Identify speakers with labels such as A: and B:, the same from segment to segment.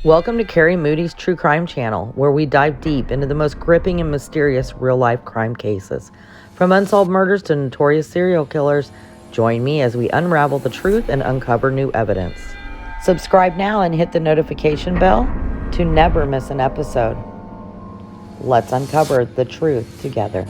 A: Welcome to Carrie Moody's True Crime Channel, where we dive deep into the most gripping and mysterious real-life crime cases. From unsolved murders to notorious serial killers, join me as we unravel the truth and uncover new evidence. Subscribe now and hit the notification bell to never miss an episode. Let's uncover the truth together.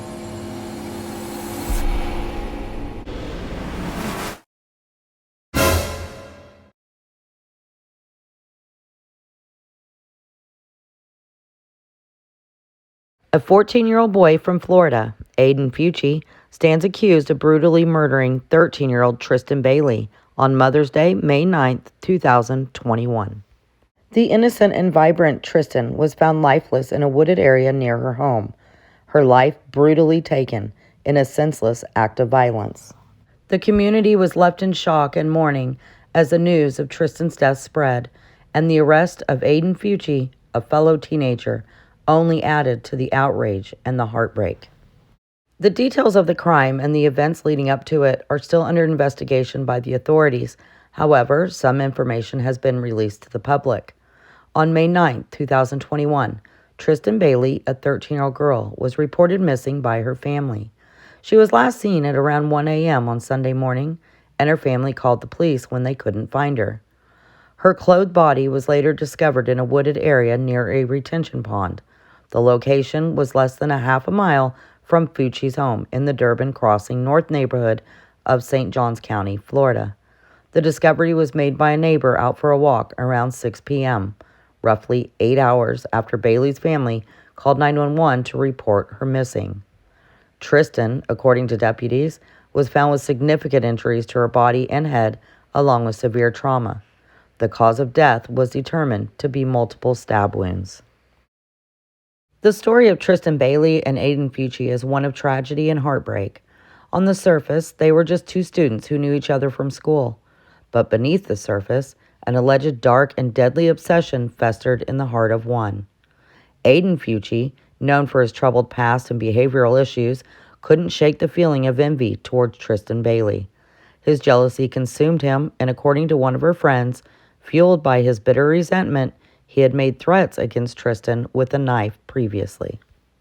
A: A 14-year-old boy from Florida, Aiden Fucci, stands accused of brutally murdering 13-year-old Tristyn Bailey on Mother's Day, May 9, 2021. The innocent and vibrant Tristyn was found lifeless in a wooded area near her home, her life brutally taken in a senseless act of violence. The community was left in shock and mourning as the news of Tristyn's death spread, and the arrest of Aiden Fucci, a fellow teenager, only added to the outrage and the heartbreak. The details of the crime and the events leading up to it are still under investigation by the authorities. However, some information has been released to the public. On May 9, 2021, Tristyn Bailey, a 13-year-old girl, was reported missing by her family. She was last seen at around 1 a.m. on Sunday morning, and her family called the police when they couldn't find her. Her clothed body was later discovered in a wooded area near a retention pond. The location was less than a half a mile from Fucci's home in the Durbin Crossing North neighborhood of St. Johns County, Florida. The discovery was made by a neighbor out for a walk around 6 p.m., roughly 8 hours after Bailey's family called 911 to report her missing. Tristyn, according to deputies, was found with significant injuries to her body and head, along with severe trauma. The cause of death was determined to be multiple stab wounds. The story of Tristyn Bailey and Aiden Fucci is one of tragedy and heartbreak. On the surface, they were just two students who knew each other from school. But beneath the surface, an alleged dark and deadly obsession festered in the heart of one. Aiden Fucci, known for his troubled past and behavioral issues, couldn't shake the feeling of envy towards Tristyn Bailey. His jealousy consumed him, and according to one of her friends, fueled by his bitter resentment, he had made threats against Tristyn with a knife previously.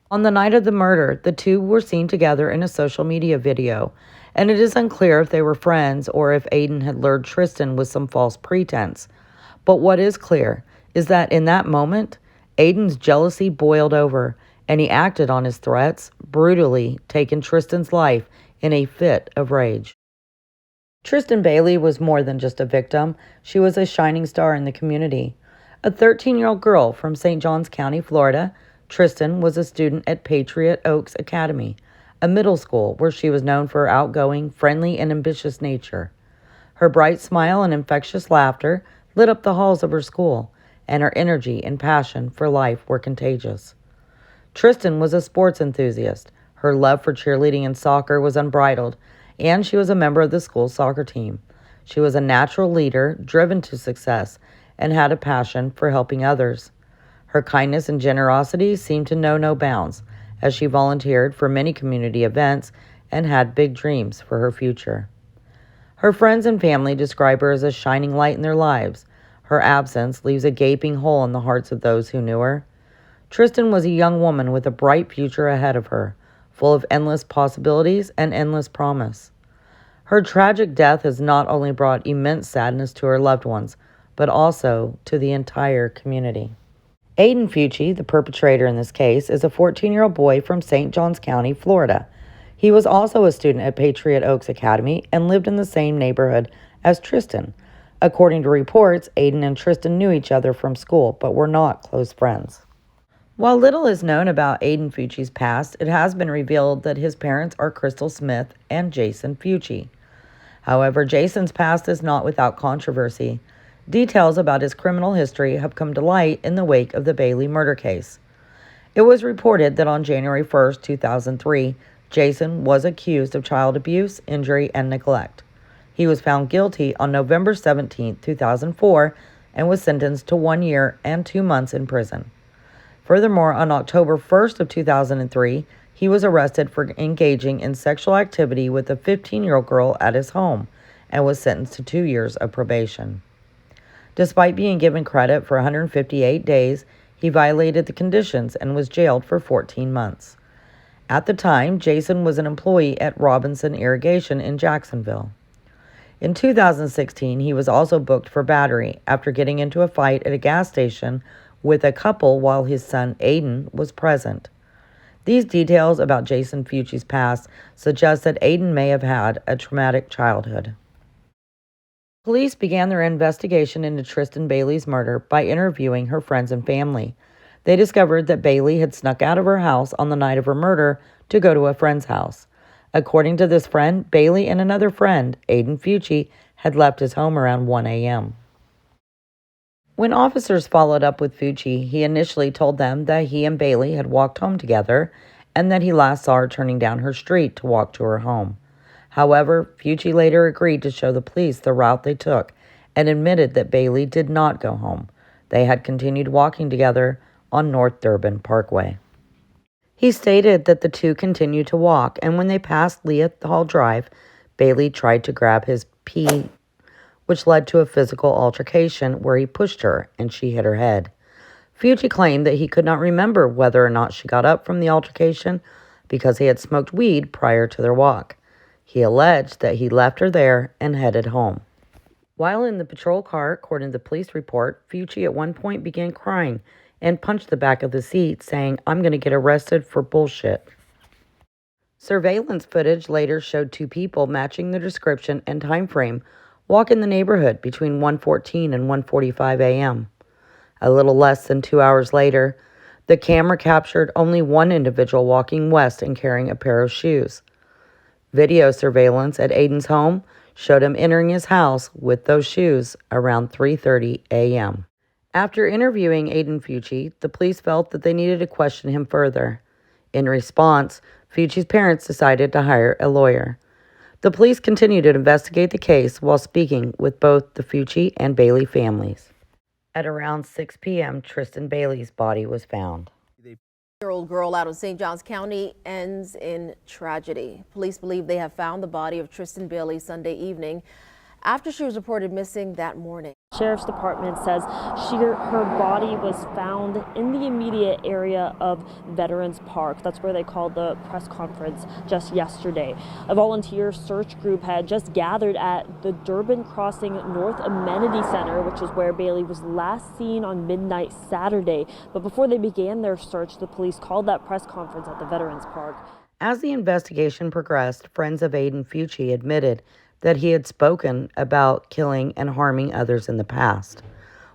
A: On the night of the murder, the two were seen together in a social media video, and it is unclear if they were friends or if Aiden had lured Tristyn with some false pretense. But what is clear is that in that moment, Aiden's jealousy boiled over, and he acted on his threats, brutally taking Tristyn's life in a fit of rage. Tristyn Bailey was more than just a victim. She was a shining star in the community. A 13-year-old girl from St. Johns County, Florida, Tristyn was a student at Patriot Oaks Academy, a middle school where she was known for her outgoing, friendly, and ambitious nature. Her bright smile and infectious laughter lit up the halls of her school, and her energy and passion for life were contagious. Tristyn was a sports enthusiast. Her love for cheerleading and soccer was unbridled, and she was a member of the school's soccer team. She was a natural leader, driven to success, and had a passion for helping others. Her kindness and generosity seemed to know no bounds, as she volunteered for many community events and had big dreams for her future. Her friends and family describe her as a shining light in their lives. Her absence leaves a gaping hole in the hearts of those who knew her. Tristyn was a young woman with a bright future ahead of her, full of endless possibilities and endless promise. Her tragic death has not only brought immense sadness to her loved ones, but also to the entire community. Aiden Fucci, the perpetrator in this case, is a 14-year-old boy from St. Johns County, Florida. He was also a student at Patriot Oaks Academy and lived in the same neighborhood as Tristyn. According to reports, Aiden and Tristyn knew each other from school, but were not close friends. While little is known about Aiden Fucci's past, it has been revealed that his parents are Crystal Smith and Jason Fucci. However, Jason's past is not without controversy. Details about his criminal history have come to light in the wake of the Bailey murder case. It was reported that on January 1, 2003, Jason was accused of child abuse, injury, and neglect. He was found guilty on November 17, 2004, and was sentenced to 1 year and 2 months in prison. Furthermore, on October 1st of 2003, he was arrested for engaging in sexual activity with a 15-year-old girl at his home and was sentenced to 2 years of probation. Despite being given credit for 158 days, he violated the conditions and was jailed for 14 months. At the time, Jason was an employee at Robinson Irrigation in Jacksonville. In 2016, he was also booked for battery after getting into a fight at a gas station with a couple while his son Aiden was present. These details about Jason Fucci's past suggest that Aiden may have had a traumatic childhood. Police began their investigation into Tristyn Bailey's murder by interviewing her friends and family. They discovered that Bailey had snuck out of her house on the night of her murder to go to a friend's house. According to this friend, Bailey and another friend, Aiden Fucci, had left his home around 1 a.m. When officers followed up with Fucci, he initially told them that he and Bailey had walked home together and that he last saw her turning down her street to walk to her home. However, Fucci later agreed to show the police the route they took and admitted that Bailey did not go home. They had continued walking together on North Durbin Parkway. He stated that the two continued to walk, and when they passed Leah Hall Drive, Bailey tried to grab his pee, which led to a physical altercation where he pushed her and she hit her head. Fucci claimed that he could not remember whether or not she got up from the altercation because he had smoked weed prior to their walk. He alleged that he left her there and headed home. While in the patrol car, according to the police report, Fucci at one point began crying and punched the back of the seat, saying, "I'm going to get arrested for bullshit." Surveillance footage later showed two people matching the description and time frame walk in the neighborhood between 1:14 and 1:45 a.m. A little less than 2 hours later, the camera captured only one individual walking west and carrying a pair of shoes. Video surveillance at Aiden's home showed him entering his house with those shoes around 3:30 a.m. After interviewing Aiden Fucci, the police felt that they needed to question him further. In response, Fucci's parents decided to hire a lawyer. The police continued to investigate the case while speaking with both the Fucci and Bailey families. At around 6 p.m., Tristyn Bailey's body was found.
B: Year-old girl out of St. Johns County ends in tragedy. Police believe they have found the body of Tristyn Bailey Sunday evening after she was reported missing that morning.
C: Sheriff's Department says her body was found in the immediate area of Veterans Park. That's where they called the press conference just yesterday. A volunteer search group had just gathered at the Durbin Crossing North Amenity Center, which is where Bailey was last seen on midnight Saturday. But before they began their search, the police called that press conference at the Veterans Park.
A: As the investigation progressed, friends of Aiden Fucci admitted that he had spoken about killing and harming others in the past.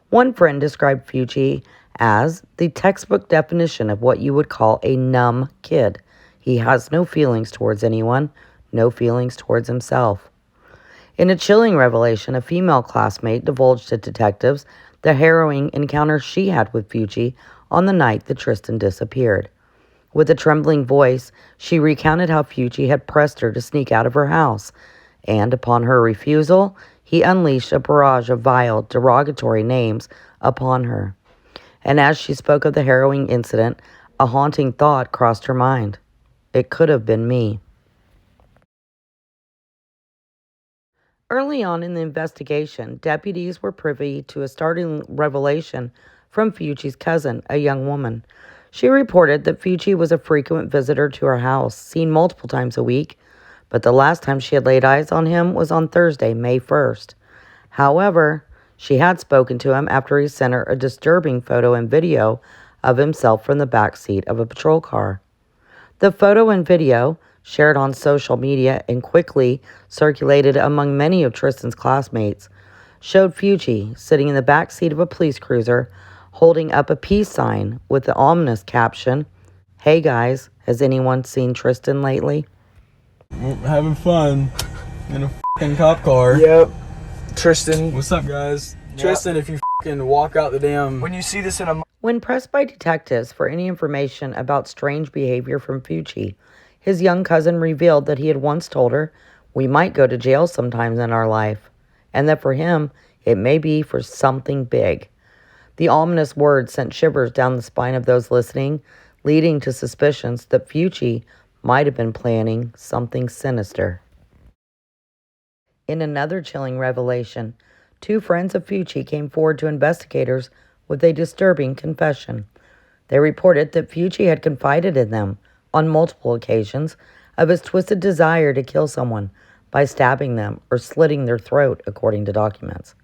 A: One friend described Fucci as the textbook definition of what you would call a numb kid. He has no feelings towards anyone, no feelings towards himself. In a chilling revelation, a female classmate divulged to detectives the harrowing encounter she had with Fucci on the night that Tristyn disappeared. With a trembling voice, she recounted how Fucci had pressed her to sneak out of her house, and upon her refusal, he unleashed a barrage of vile, derogatory names upon her. And as she spoke of the harrowing incident, a haunting thought crossed her mind. It could have been me. Early on in the investigation, deputies were privy to a startling revelation from Fucci's cousin, a young woman. She reported that Fucci was a frequent visitor to her house, seen multiple times a week, but the last time she had laid eyes on him was on Thursday, May 1st. However, she had spoken to him after he sent her a disturbing photo and video of himself from the back seat of a patrol car. The photo and video, shared on social media and quickly circulated among many of Tristyn's classmates, showed Fucci sitting in the back seat of a police cruiser holding up a peace sign with the ominous caption, "Hey guys, has anyone seen Tristyn lately?"
D: We're having fun in a f***ing cop car.
E: Yep. Tristyn.
D: What's up, guys?
E: Yep.
D: Tristyn, if you f***ing walk out the damn...
E: When you see this in a...
A: When pressed by detectives for any information about strange behavior from Fucci, his young cousin revealed that he had once told her, "We might go to jail sometimes in our life," and that for him, it may be for something big. The ominous words sent shivers down the spine of those listening, leading to suspicions that Fucci might have been planning something sinister. In another chilling revelation, two friends of Fucci came forward to investigators with a disturbing confession. They reported that Fucci had confided in them on multiple occasions of his twisted desire to kill someone by stabbing them or slitting their throat, according to documents.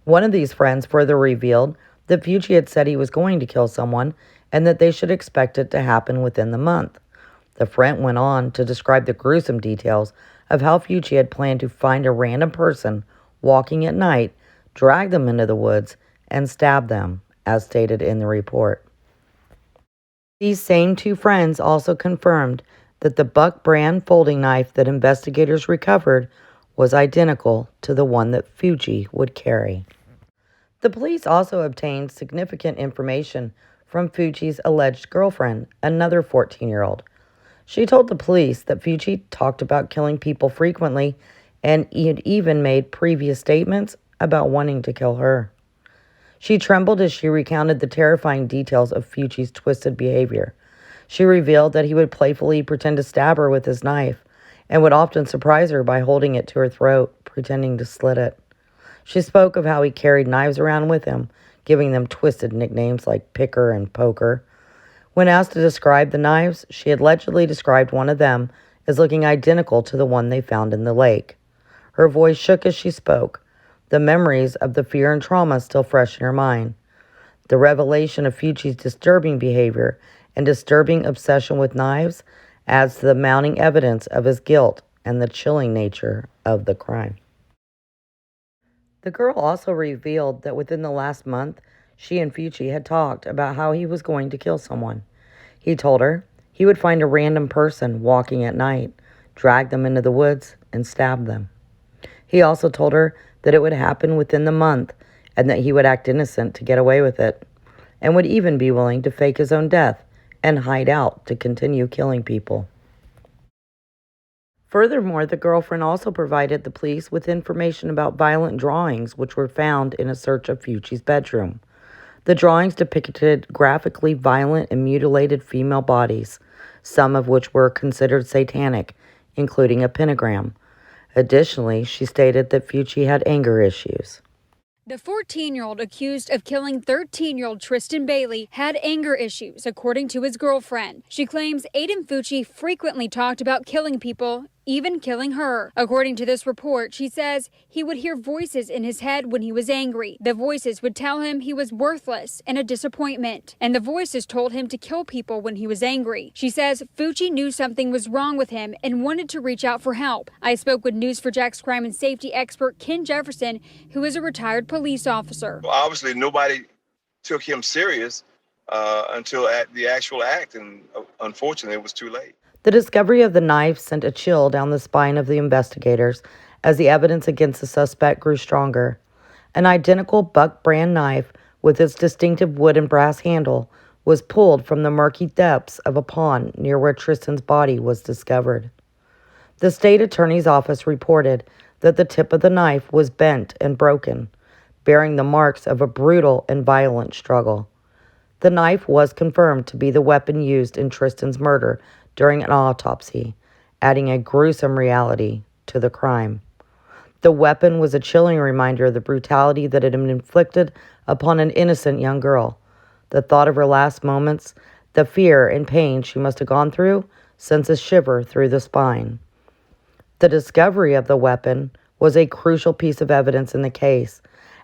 A: One of these friends further revealed that Fucci had said he was going to kill someone and that they should expect it to happen within the month. The friend went on to describe the gruesome details of how Fucci had planned to find a random person walking at night, drag them into the woods, and stab them, as stated in the report. These same two friends also confirmed that the Buck brand folding knife that investigators recovered was identical to the one that Fucci would carry. The police also obtained significant information from Fucci's alleged girlfriend, another 14-year-old. She told the police that Fucci talked about killing people frequently, and he had even made previous statements about wanting to kill her. She trembled as she recounted the terrifying details of Fucci's twisted behavior. She revealed that he would playfully pretend to stab her with his knife and would often surprise her by holding it to her throat, pretending to slit it. She spoke of how he carried knives around with him, giving them twisted nicknames like Picker and Poker. When asked to describe the knives, she allegedly described one of them as looking identical to the one they found in the lake. Her voice shook as she spoke, the memories of the fear and trauma still fresh in her mind. The revelation of Fucci's disturbing behavior and disturbing obsession with knives adds to the mounting evidence of his guilt and the chilling nature of the crime. The girl also revealed that within the last month, she and Fucci had talked about how he was going to kill someone. He told her he would find a random person walking at night, drag them into the woods, and stab them. He also told her that it would happen within the month and that he would act innocent to get away with it, and would even be willing to fake his own death and hide out to continue killing people. Furthermore, the girlfriend also provided the police with information about violent drawings which were found in a search of Fucci's bedroom. The drawings depicted graphically violent and mutilated female bodies, some of which were considered satanic, including a pentagram. Additionally, she stated that Fucci had anger issues.
F: The 14-year-old accused of killing 13-year-old Tristyn Bailey had anger issues, according to his girlfriend. She claims Aiden Fucci frequently talked about killing people, even killing her. According to this report, she says he would hear voices in his head when he was angry. The voices would tell him he was worthless and a disappointment, and the voices told him to kill people when he was angry. She says Fucci knew something was wrong with him and wanted to reach out for help. I spoke with News4Jax crime and safety expert Ken Jefferson, who is a retired police officer.
G: Well, obviously, nobody took him serious until at the actual act, and unfortunately, it was too late.
A: The discovery of the knife sent a chill down the spine of the investigators as the evidence against the suspect grew stronger. An identical Buck brand knife with its distinctive wood and brass handle was pulled from the murky depths of a pond near where Tristyn's body was discovered. The state attorney's office reported that the tip of the knife was bent and broken, bearing the marks of a brutal and violent struggle. The knife was confirmed to be the weapon used in Tristyn's murder during an autopsy, adding a gruesome reality to the crime. The weapon was a chilling reminder of the brutality that had been inflicted upon an innocent young girl. The thought of her last moments, the fear and pain she must have gone through, sends a shiver through the spine. The discovery of the weapon was a crucial piece of evidence in the case,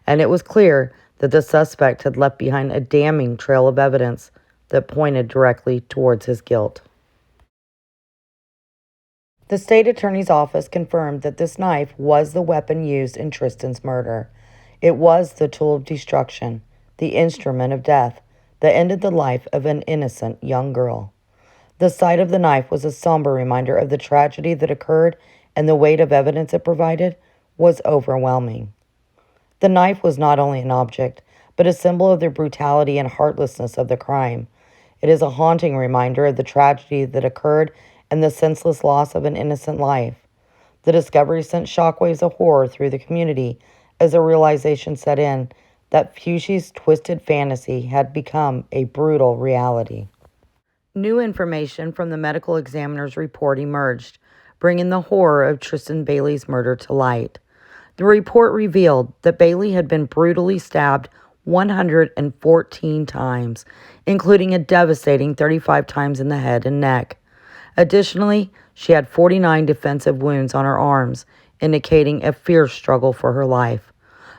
A: and it was clear that the suspect had left behind a damning trail of evidence that pointed directly towards his guilt. The state attorney's office confirmed that this knife was the weapon used in Tristyn's murder. It was the tool of destruction, the instrument of death that ended the life of an innocent young girl. The sight of the knife was a somber reminder of the tragedy that occurred, and the weight of evidence it provided was overwhelming. The knife was not only an object, but a symbol of the brutality and heartlessness of the crime. It is a haunting reminder of the tragedy that occurred and the senseless loss of an innocent life. The discovery sent shockwaves of horror through the community as a realization set in that Fucci's twisted fantasy had become a brutal reality. New information from the medical examiner's report emerged, bringing the horror of Tristyn Bailey's murder to light. The report revealed that Bailey had been brutally stabbed 114 times, including a devastating 35 times in the head and neck. Additionally, she had 49 defensive wounds on her arms, indicating a fierce struggle for her life.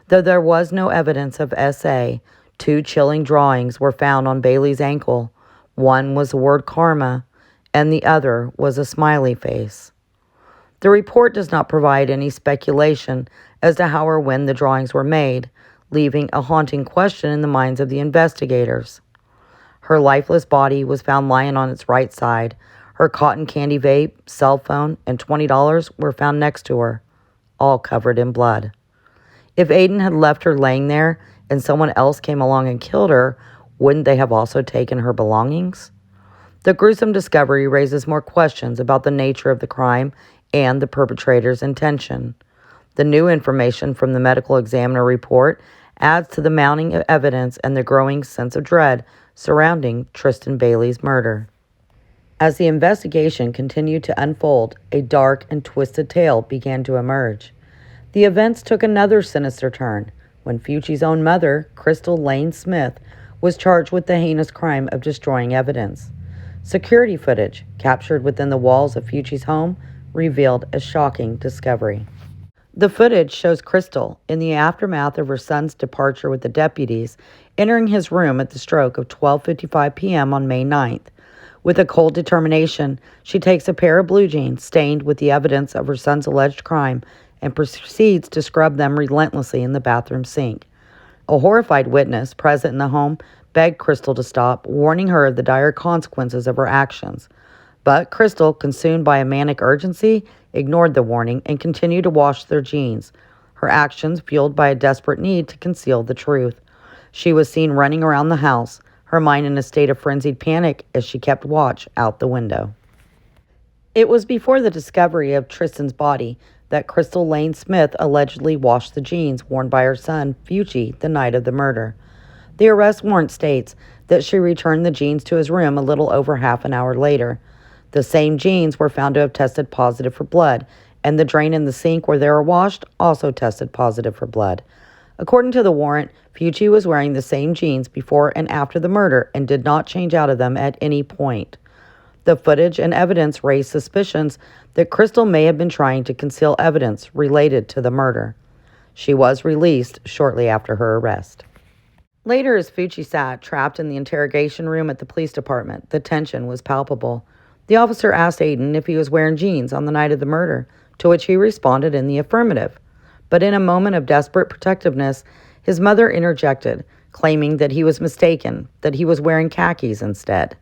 A: Though there was no evidence of SA, 2 chilling drawings were found on Bailey's ankle. One was the word karma, and the other was a smiley face. The report does not provide any speculation as to how or when the drawings were made, leaving a haunting question in the minds of the investigators. Her lifeless body was found lying on its right side. Her cotton candy vape, cell phone, and $20 were found next to her, all covered in blood. If Aiden had left her laying there and someone else came along and killed her, wouldn't they have also taken her belongings? The gruesome discovery raises more questions about the nature of the crime and the perpetrator's intention. The new information from the medical examiner report adds to the mounting evidence and the growing sense of dread surrounding Tristyn Bailey's murder. As the investigation continued to unfold, a dark and twisted tale began to emerge. The events took another sinister turn when Fucci's own mother, Crystal Lane Smith, was charged with the heinous crime of destroying evidence. Security footage captured within the walls of Fucci's home revealed a shocking discovery. The footage shows Crystal, in the aftermath of her son's departure with the deputies, entering his room at the stroke of 12:55 p.m. on May 9th. With a cold determination, she takes a pair of blue jeans stained with the evidence of her son's alleged crime and proceeds to scrub them relentlessly in the bathroom sink. A horrified witness present in the home begged Crystal to stop, warning her of the dire consequences of her actions. But Crystal, consumed by a manic urgency, ignored the warning and continued to wash their jeans, her actions fueled by a desperate need to conceal the truth. She was seen running around the house, her mind in a state of frenzied panic as she kept watch out the window. It was before the discovery of Tristyn's body that Crystal Lane Smith allegedly washed the jeans worn by her son, Fucci, the night of the murder. The arrest warrant states that she returned the jeans to his room a little over half an hour later. The same jeans were found to have tested positive for blood, and the drain in the sink where they were washed also tested positive for blood. According to the warrant, Fucci was wearing the same jeans before and after the murder and did not change out of them at any point. The footage and evidence raised suspicions that Crystal may have been trying to conceal evidence related to the murder. She was released shortly after her arrest. Later, as Fucci sat trapped in the interrogation room at the police department, the tension was palpable. The officer asked Aiden if he was wearing jeans on the night of the murder, to which he responded in the affirmative. But in a moment of desperate protectiveness, his mother interjected, claiming that he was mistaken, that he was wearing khakis instead.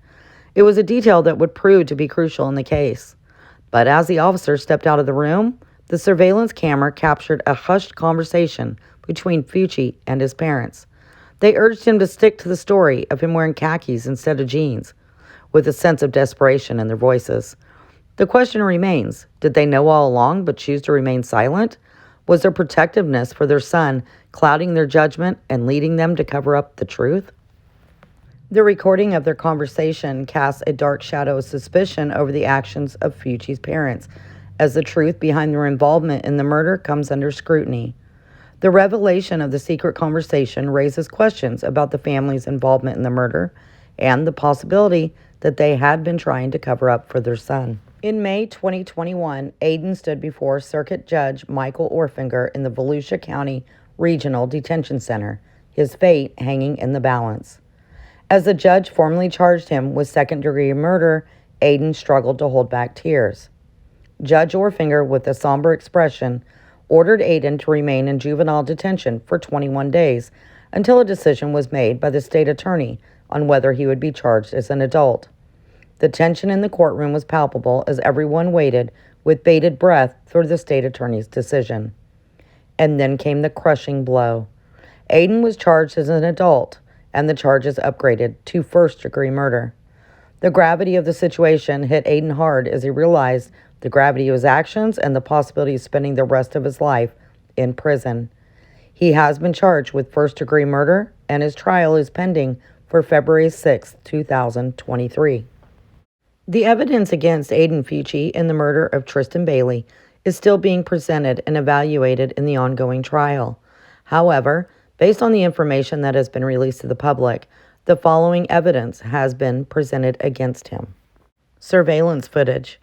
A: It was a detail that would prove to be crucial in the case. But as the officer stepped out of the room, the surveillance camera captured a hushed conversation between Fucci and his parents. They urged him to stick to the story of him wearing khakis instead of jeans, with a sense of desperation in their voices. The question remains, did they know all along but choose to remain silent? Was their protectiveness for their son clouding their judgment and leading them to cover up the truth? The recording of their conversation casts a dark shadow of suspicion over the actions of Fucci's parents, as the truth behind their involvement in the murder comes under scrutiny. The revelation of the secret conversation raises questions about the family's involvement in the murder and the possibility that they had been trying to cover up for their son. In May 2021, Aiden stood before Circuit Judge Michael Orfinger in the Volusia County Regional Detention Center, his fate hanging in the balance. As the judge formally charged him with second-degree murder, Aiden struggled to hold back tears. Judge Orfinger, with a somber expression, ordered Aiden to remain in juvenile detention for 21 days until a decision was made by the state attorney on whether he would be charged as an adult. The tension in the courtroom was palpable as everyone waited with bated breath for the state attorney's decision. And then came the crushing blow. Aiden was charged as an adult, and the charges upgraded to first-degree murder. The gravity of the situation hit Aiden hard as he realized the gravity of his actions and the possibility of spending the rest of his life in prison. He has been charged with first-degree murder, and his trial is pending for February 6, 2023. The evidence against Aiden Fucci in the murder of Tristyn Bailey is still being presented and evaluated in the ongoing trial. However, based on the information that has been released to the public, the following evidence has been presented against him. Surveillance footage.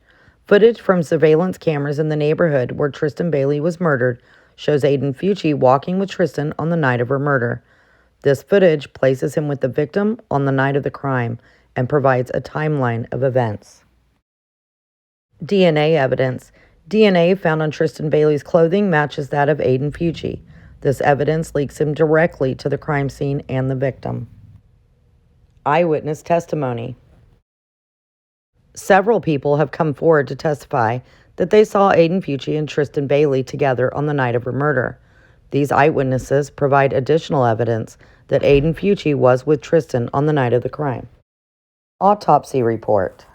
A: Footage from surveillance cameras in the neighborhood where Tristyn Bailey was murdered shows Aiden Fucci walking with Tristyn on the night of her murder. This footage places him with the victim on the night of the crime and provides a timeline of events. DNA evidence. DNA found on Tristyn Bailey's clothing matches that of Aiden Fucci. This evidence links him directly to the crime scene and the victim. Eyewitness testimony. Several people have come forward to testify that they saw Aiden Fucci and Tristyn Bailey together on the night of her murder. These eyewitnesses provide additional evidence that Aiden Fucci was with Tristyn on the night of the crime. Autopsy report.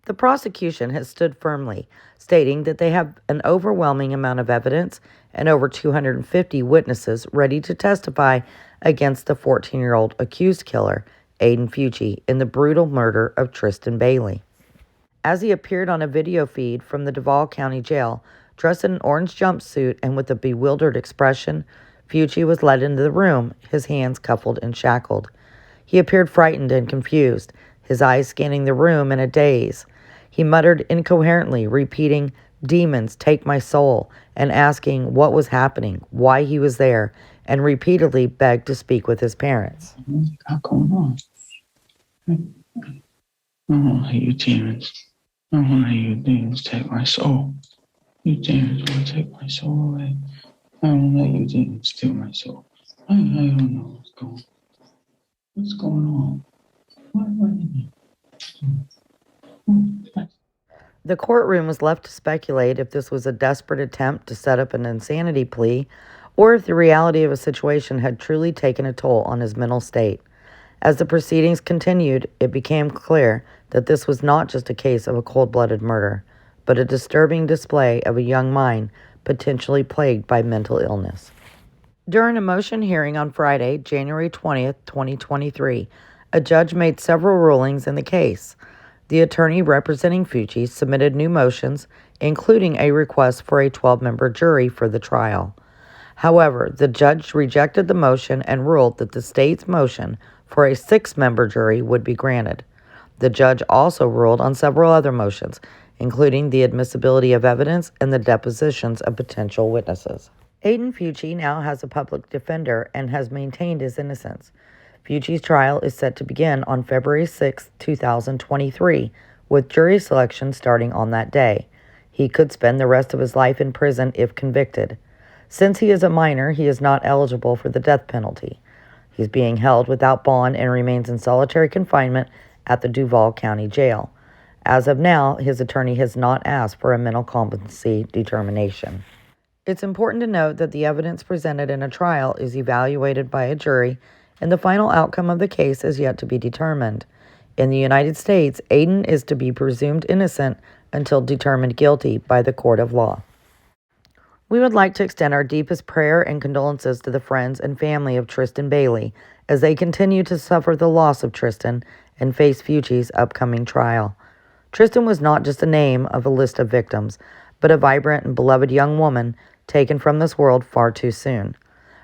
A: The prosecution has stood firmly, stating that they have an overwhelming amount of evidence and over 250 witnesses ready to testify against the 14-year-old accused killer, Aiden Fucci, in the brutal murder of Tristyn Bailey. As he appeared on a video feed from the Duval County Jail, dressed in an orange jumpsuit and with a bewildered expression, Fucci was led into the room, his hands cuffed and shackled. He appeared frightened and confused, his eyes scanning the room in a daze. He muttered incoherently, repeating, "Demons, take my soul," and asking what was happening, why he was there, and repeatedly begged to speak with his parents.
H: What you got going on? I don't want to let you demons. I don't want to let you demons take my soul. You demons want to take my soul away. I don't let you demons steal my soul. I don't know what's going on.
A: The courtroom was left to speculate if this was a desperate attempt to set up an insanity plea or if the reality of a situation had truly taken a toll on his mental state. As the proceedings continued, it became clear that this was not just a case of a cold-blooded murder, but a disturbing display of a young mind potentially plagued by mental illness. During a motion hearing on Friday, January 20th, 2023, a judge made several rulings in the case. The attorney representing Fucci submitted new motions, including a request for a 12-member jury for the trial. However, the judge rejected the motion and ruled that the state's motion for a 6-member jury would be granted. The judge also ruled on several other motions, including the admissibility of evidence and the depositions of potential witnesses. Aiden Fucci now has a public defender and has maintained his innocence. Fucci's trial is set to begin on February 6, 2023, with jury selection starting on that day. He could spend the rest of his life in prison if convicted. Since he is a minor, he is not eligible for the death penalty. He's being held without bond and remains in solitary confinement at the Duval County Jail. As of now, his attorney has not asked for a mental competency determination. It's important to note that the evidence presented in a trial is evaluated by a jury, and the final outcome of the case is yet to be determined. In the United States, Aiden is to be presumed innocent until determined guilty by the court of law. We would like to extend our deepest prayer and condolences to the friends and family of Tristyn Bailey as they continue to suffer the loss of Tristyn and face Fucci's upcoming trial. Tristyn was not just a name of a list of victims, but a vibrant and beloved young woman taken from this world far too soon.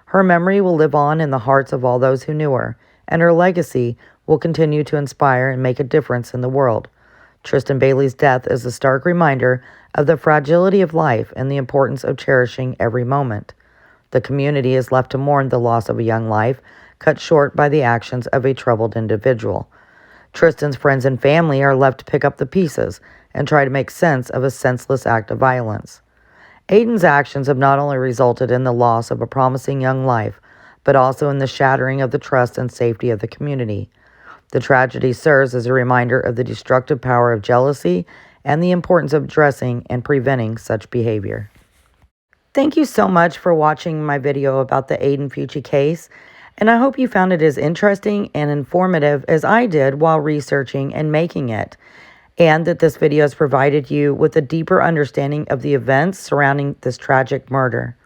A: Her memory will live on in the hearts of all those who knew her, and her legacy will continue to inspire and make a difference in the world. Tristyn Bailey's death is a stark reminder of the fragility of life and the importance of cherishing every moment. The community is left to mourn the loss of a young life, cut short by the actions of a troubled individual. Tristyn's friends and family are left to pick up the pieces and try to make sense of a senseless act of violence. Aiden's actions have not only resulted in the loss of a promising young life, but also in the shattering of the trust and safety of the community. The tragedy serves as a reminder of the destructive power of jealousy and the importance of addressing and preventing such behavior. Thank you so much for watching my video about the Aiden Fucci case, and I hope you found it as interesting and informative as I did while researching and making it, and that this video has provided you with a deeper understanding of the events surrounding this tragic murder.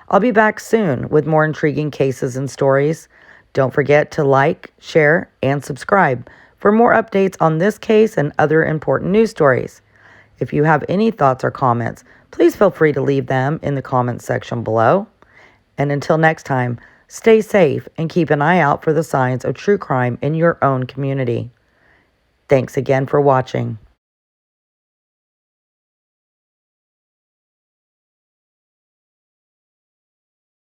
A: I'll be back soon with more intriguing cases and stories. Don't forget to like, share, and subscribe for more updates on this case and other important news stories. If you have any thoughts or comments, please feel free to leave them in the comments section below. And until next time, stay safe and keep an eye out for the signs of true crime in your own community. Thanks again for watching.